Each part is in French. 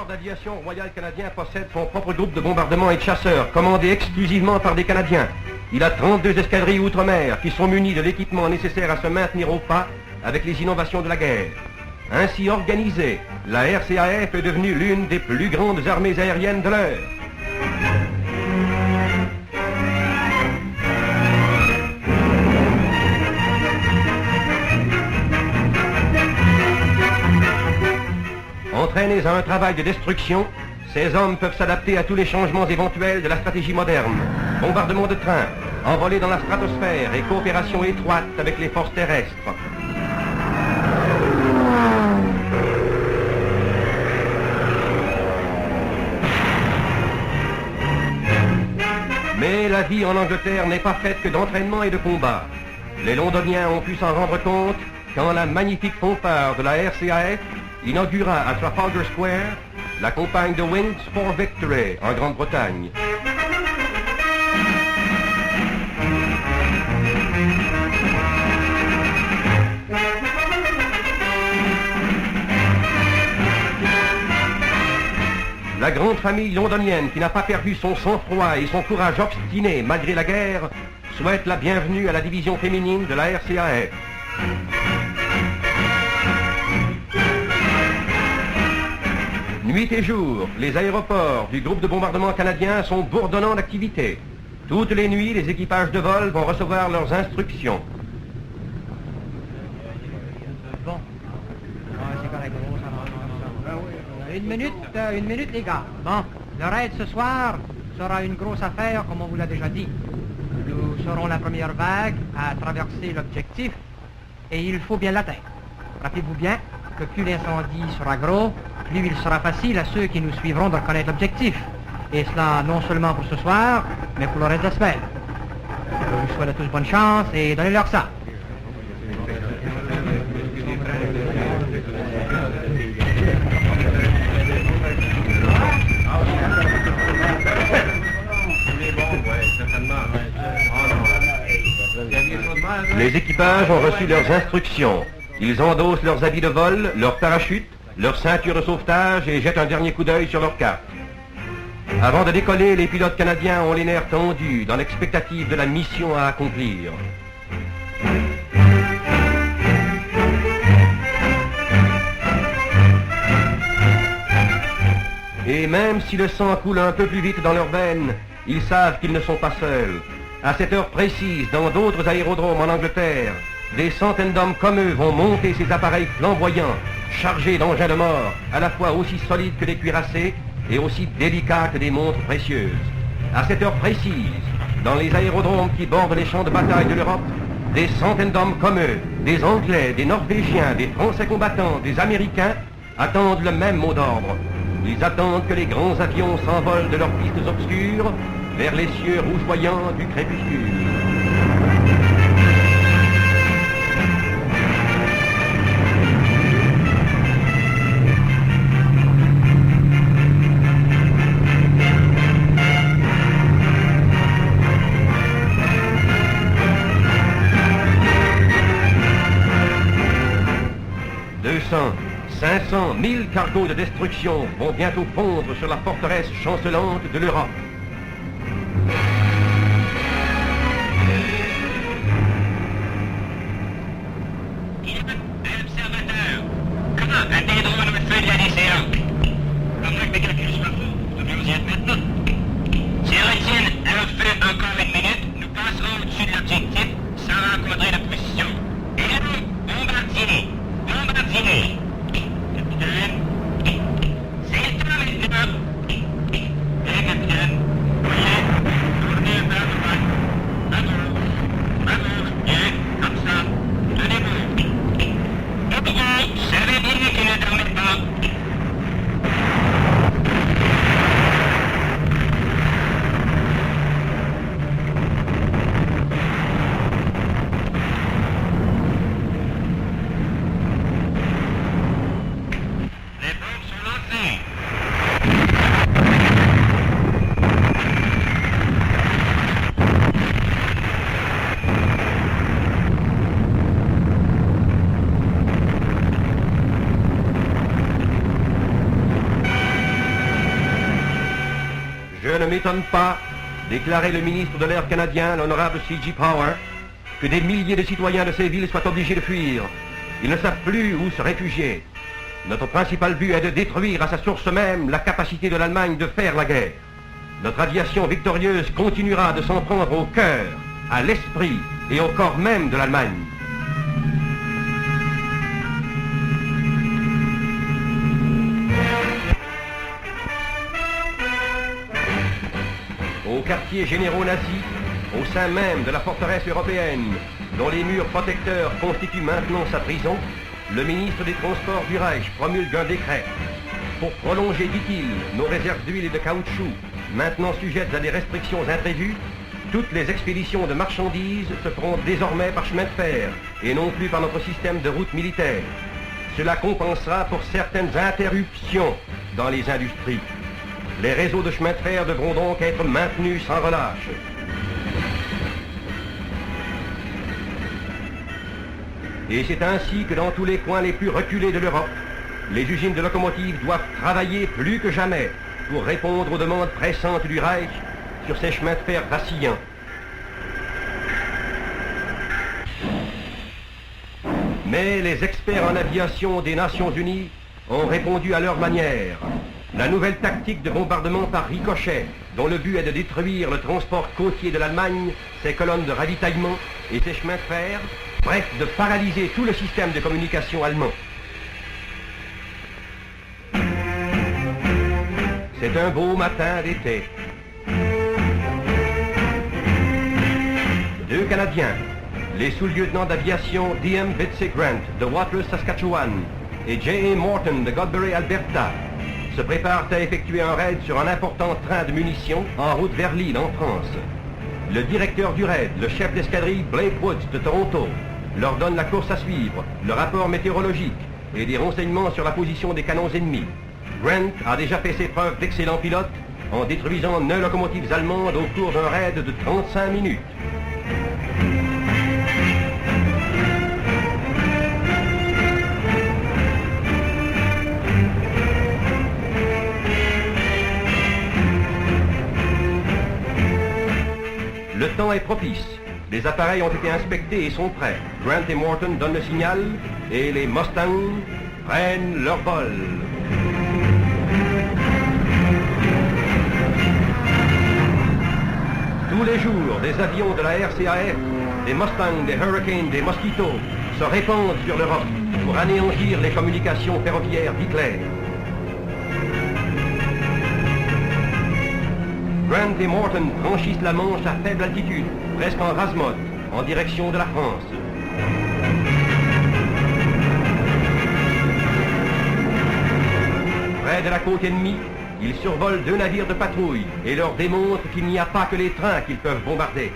corps d'aviation royal canadien possède son propre groupe de bombardement et de chasseurs, commandé exclusivement par des Canadiens. Il a 32 escadrilles outre-mer qui sont munies de l'équipement nécessaire à se maintenir au pas avec les innovations de la guerre. Ainsi organisée, la RCAF est devenue l'une des plus grandes armées aériennes de l'heure. Entraînés à un travail de destruction, ces hommes peuvent s'adapter à tous les changements éventuels de la stratégie moderne. Bombardement de trains, envolés dans la stratosphère et coopération étroite avec les forces terrestres. Mais la vie en Angleterre n'est pas faite que d'entraînement et de combat. Les Londoniens ont pu s'en rendre compte quand la magnifique fanfare de la RCAF inaugura à Trafalgar Square la campagne de Wings for Victory en Grande-Bretagne. La grande famille londonienne, qui n'a pas perdu son sang-froid et son courage obstiné malgré la guerre, souhaite la bienvenue à la division féminine de la RCAF. Nuit et jour, les aéroports du groupe de bombardement canadien sont bourdonnants d'activité. Toutes les nuits, les équipages de vol vont recevoir leurs instructions. Bon. C'est correct. Une minute, les gars. Bon, le raid ce soir sera une grosse affaire, comme on vous l'a déjà dit. Nous serons la première vague à traverser l'objectif, et il faut bien l'atteindre. Rappelez-vous bien que plus l'incendie sera gros, plus il sera facile à ceux qui nous suivront de reconnaître l'objectif. Et cela non seulement pour ce soir, mais pour le reste de la semaine. Je vous souhaite à tous bonne chance et donnez-leur ça. Les équipages ont reçu leurs instructions. Ils endossent leurs habits de vol, leurs parachutes, leurs ceintures de sauvetage et jettent un dernier coup d'œil sur leurs cartes. Avant de décoller, les pilotes canadiens ont les nerfs tendus dans l'expectative de la mission à accomplir. Et même si le sang coule un peu plus vite dans leurs veines, ils savent qu'ils ne sont pas seuls. À cette heure précise, dans d'autres aérodromes en Angleterre, des centaines d'hommes comme eux vont monter ces appareils flamboyants, chargés d'engins de mort, à la fois aussi solides que des cuirassés et aussi délicats que des montres précieuses. À cette heure précise, dans les aérodromes qui bordent les champs de bataille de l'Europe, des centaines d'hommes comme eux, des Anglais, des Norvégiens, des Français combattants, des Américains, attendent le même mot d'ordre. Ils attendent que les grands avions s'envolent de leurs pistes obscures vers les cieux rougeoyants du crépuscule. « 500, 1000 cargos de destruction vont bientôt fondre sur la forteresse chancelante de l'Europe. Observateur, comment atteindrons notre feu de la déchéance? Comment que mes calculs soient faux, vous devez vous y être maintenant. S'ils retiennent à leur feu encore une minute, nous passerons au-dessus de l'objectif sans rencontrer l'opposition. Et là, bombardier! Bombardier! Capitaine, c'est le temps maintenant. Capitaine. ne m'étonne pas, déclarait le ministre de l'Air canadien, l'honorable C.G. Power, que des milliers de citoyens de ces villes soient obligés de fuir. Ils ne savent plus où se réfugier. Notre principal but est de détruire à sa source même la capacité de l'Allemagne de faire la guerre. Notre aviation victorieuse continuera de s'en prendre au cœur, à l'esprit et au corps même de l'Allemagne. Aux quartiers généraux nazis, au sein même de la forteresse européenne, dont les murs protecteurs constituent maintenant sa prison, le ministre des Transports du Reich promulgue un décret. Pour prolonger, dit-il, nos réserves d'huile et de caoutchouc, maintenant sujettes à des restrictions imprévues, toutes les expéditions de marchandises se feront désormais par chemin de fer et non plus par notre système de routes militaires. Cela compensera pour certaines interruptions dans les industries. Les réseaux de chemin de fer devront donc être maintenus sans relâche. Et c'est ainsi que dans tous les coins les plus reculés de l'Europe, les usines de locomotives doivent travailler plus que jamais pour répondre aux demandes pressantes du Reich sur ces chemins de fer vacillants. Mais les experts en aviation des Nations Unies ont répondu à leur manière. La nouvelle tactique de bombardement par ricochet, dont le but est de détruire le transport côtier de l'Allemagne, ses colonnes de ravitaillement et ses chemins de fer, bref, de paralyser tout le système de communication allemand. C'est un beau matin d'été. Deux Canadiens, les sous-lieutenants d'aviation D.M. Betsy Grant de Waterloo, Saskatchewan et J.A. Morton de Godbury, Alberta, se préparent à effectuer un raid sur un important train de munitions en route vers Lille, en France. Le directeur du raid, le chef d'escadrille Blake Woods de Toronto, leur donne la course à suivre, le rapport météorologique et des renseignements sur la position des canons ennemis. Grant a déjà fait ses preuves d'excellent pilote en détruisant 9 locomotives allemandes au cours d'un raid de 35 minutes. Le temps est propice. Les appareils ont été inspectés et sont prêts. Grant et Morton donnent le signal et les Mustangs prennent leur vol. Tous les jours, des avions de la RCAF, des Mustangs, des Hurricanes, des Mosquito se répandent sur l'Europe pour anéantir les communications ferroviaires d'Hitler. Grant et Morton franchissent la Manche à faible altitude, presque en rase-mode, en direction de la France. Près de la côte ennemie, ils survolent 2 navires de patrouille et leur démontrent qu'il n'y a pas que les trains qu'ils peuvent bombarder.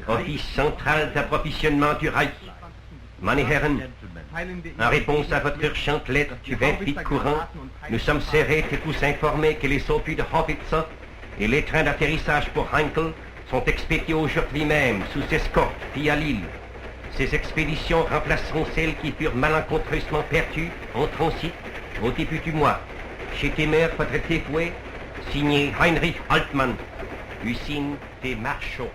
Office central d'approvisionnement du Reich. Meine Herren, en réponse à votre urgente lettre du 28 courant, nous sommes serrés de vous informer que les obus de Howitzer et les trains d'atterrissage pour Heinkel sont expédiés aujourd'hui même sous escorte via Lille. Ces expéditions remplaceront celles qui furent malencontreusement perdues en transit au début du mois. Chez Temer, votre dévoué, signé Heinrich Altmann, usine des Marchaux.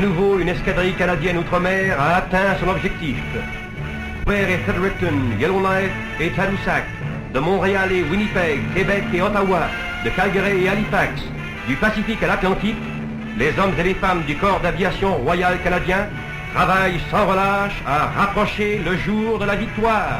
De nouveau, une escadrille canadienne outre-mer a atteint son objectif. Vancouver et Fredericton, Yellowknife et Tadoussac, de Montréal et Winnipeg, Québec et Ottawa, de Calgary et Halifax, du Pacifique à l'Atlantique, les hommes et les femmes du corps d'aviation royal canadien travaillent sans relâche à rapprocher le jour de la victoire.